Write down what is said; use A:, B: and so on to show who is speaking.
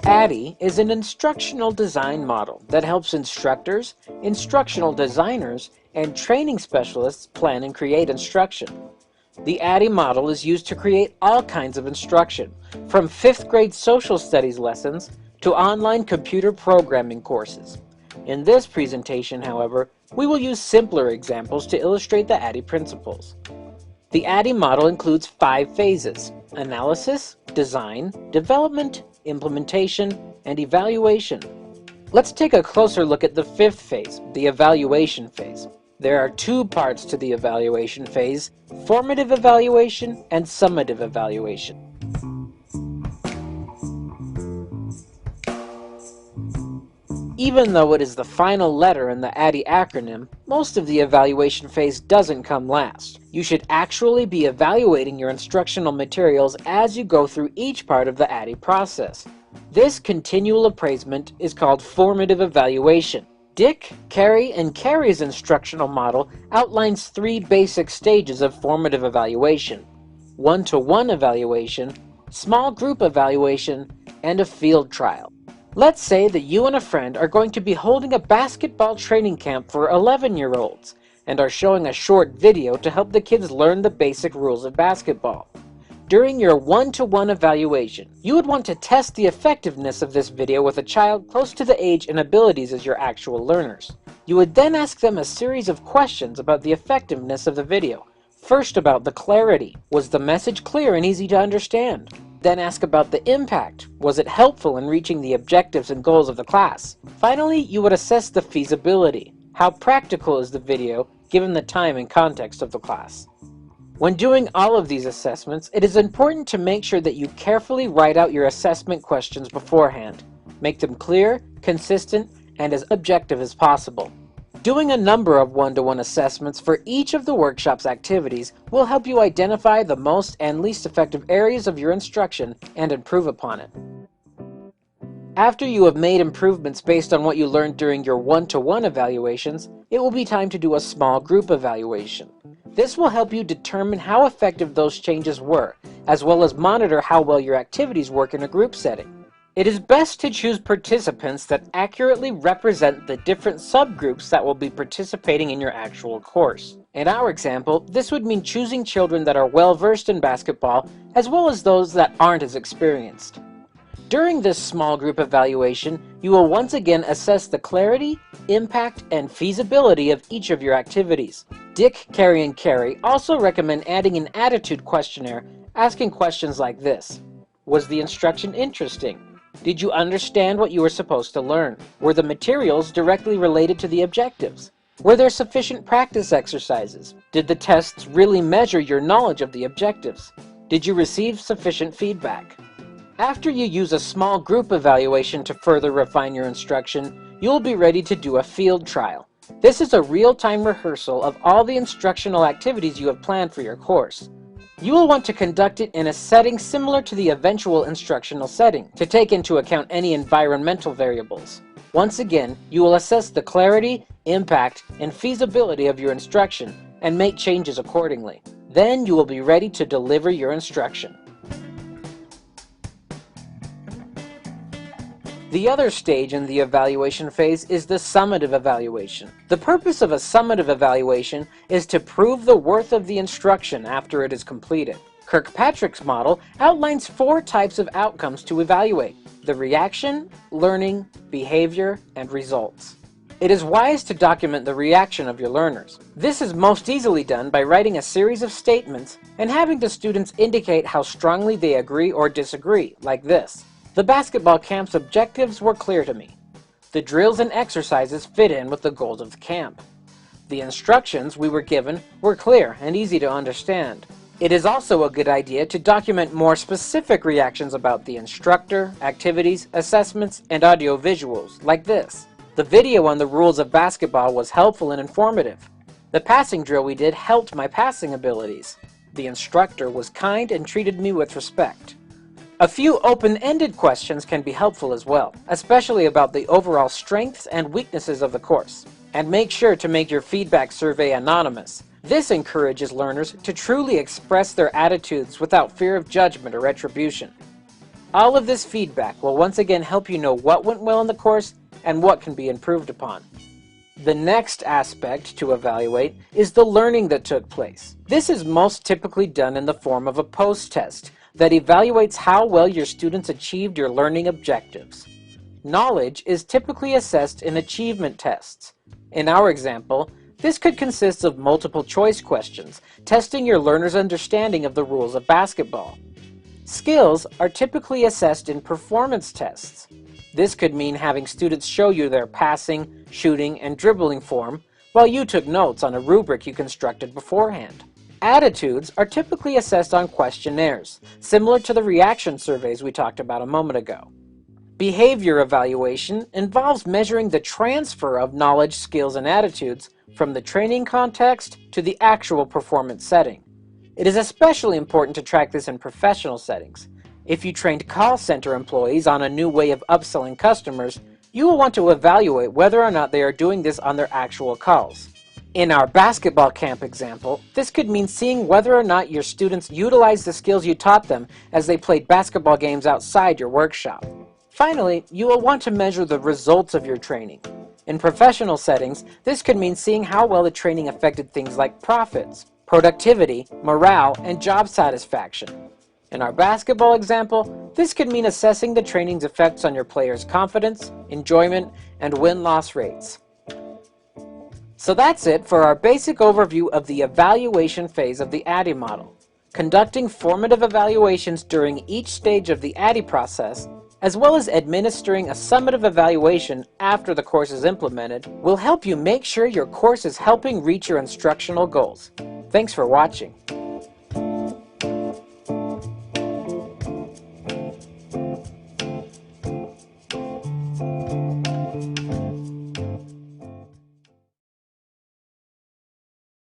A: ADDIE is an instructional design model that helps instructors, instructional designers, and training specialists plan and create instruction. The ADDIE model is used to create all kinds of instruction, from 5th grade social studies lessons to online computer programming courses. In this presentation, however, we will use simpler examples to illustrate the ADDIE principles. The ADDIE model includes 5 phases: analysis, design, development, implementation, and evaluation. Let's take a closer look at the 5th phase, the evaluation phase. There are 2 parts to the evaluation phase: formative evaluation and summative evaluation. Even though it is the final letter in the ADDIE acronym, most of the evaluation phase doesn't come last. You should actually be evaluating your instructional materials as you go through each part of the ADDIE process. This continual appraisement is called formative evaluation. Dick, Carey, and Carey's instructional model outlines 3 basic stages of formative evaluation: one-to-one evaluation, small group evaluation, and a field trial. Let's say that you and a friend are going to be holding a basketball training camp for 11-year-olds and are showing a short video to help the kids learn the basic rules of basketball. During your one-to-one evaluation, you would want to test the effectiveness of this video with a child close to the age and abilities as your actual learners. You would then ask them a series of questions about the effectiveness of the video. First, about the clarity. Was the message clear and easy to understand? Then ask about the impact. Was it helpful in reaching the objectives and goals of the class? Finally, you would assess the feasibility. How practical is the video given the time and context of the class? When doing all of these assessments, it is important to make sure that you carefully write out your assessment questions beforehand. Make them clear, consistent, and as objective as possible. Doing a number of one-to-one assessments for each of the workshop's activities will help you identify the most and least effective areas of your instruction and improve upon it. After you have made improvements based on what you learned during your one-to-one evaluations, it will be time to do a small group evaluation. This will help you determine how effective those changes were, as well as monitor how well your activities work in a group setting. It is best to choose participants that accurately represent the different subgroups that will be participating in your actual course. In our example, this would mean choosing children that are well-versed in basketball, as well as those that aren't as experienced. During this small group evaluation, you will once again assess the clarity, impact, and feasibility of each of your activities. Dick, Carey, and Carey also recommend adding an attitude questionnaire, asking questions like this: was the instruction interesting? Did you understand what you were supposed to learn? Were the materials directly related to the objectives? Were there sufficient practice exercises? Did the tests really measure your knowledge of the objectives? Did you receive sufficient feedback? After you use a small group evaluation to further refine your instruction, you'll be ready to do a field trial. This is a real-time rehearsal of all the instructional activities you have planned for your course. You will want to conduct it in a setting similar to the eventual instructional setting, to take into account any environmental variables. Once again, you will assess the clarity, impact, and feasibility of your instruction, and make changes accordingly. Then you will be ready to deliver your instruction. The other stage in the evaluation phase is the summative evaluation. The purpose of a summative evaluation is to prove the worth of the instruction after it is completed. Kirkpatrick's model outlines 4 types of outcomes to evaluate: the reaction, learning, behavior, and results. It is wise to document the reaction of your learners. This is most easily done by writing a series of statements and having the students indicate how strongly they agree or disagree, like this: the basketball camp's objectives were clear to me. The drills and exercises fit in with the goals of the camp. The instructions we were given were clear and easy to understand. It is also a good idea to document more specific reactions about the instructor, activities, assessments, and audio visuals, like this: the video on the rules of basketball was helpful and informative. The passing drill we did helped my passing abilities. The instructor was kind and treated me with respect. A few open-ended questions can be helpful as well, especially about the overall strengths and weaknesses of the course. And make sure to make your feedback survey anonymous. This encourages learners to truly express their attitudes without fear of judgment or retribution. All of this feedback will once again help you know what went well in the course and what can be improved upon. The next aspect to evaluate is the learning that took place. This is most typically done in the form of a post-test that evaluates how well your students achieved your learning objectives. Knowledge is typically assessed in achievement tests. In our example, this could consist of multiple choice questions, testing your learners' understanding of the rules of basketball. Skills are typically assessed in performance tests. This could mean having students show you their passing, shooting, and dribbling form, while you took notes on a rubric you constructed beforehand. Attitudes are typically assessed on questionnaires, similar to the reaction surveys we talked about a moment ago. Behavior evaluation involves measuring the transfer of knowledge, skills, and attitudes from the training context to the actual performance setting. It is especially important to track this in professional settings. If you trained call center employees on a new way of upselling customers, you will want to evaluate whether or not they are doing this on their actual calls. In our basketball camp example, this could mean seeing whether or not your students utilize the skills you taught them as they played basketball games outside your workshop. Finally, you will want to measure the results of your training. In professional settings, this could mean seeing how well the training affected things like profits, productivity, morale, and job satisfaction. In our basketball example, this could mean assessing the training's effects on your players' confidence, enjoyment, and win-loss rates. So that's it for our basic overview of the evaluation phase of the ADDIE model. Conducting formative evaluations during each stage of the ADDIE process, as well as administering a summative evaluation after the course is implemented, will help you make sure your course is helping reach your instructional goals. Thanks for watching.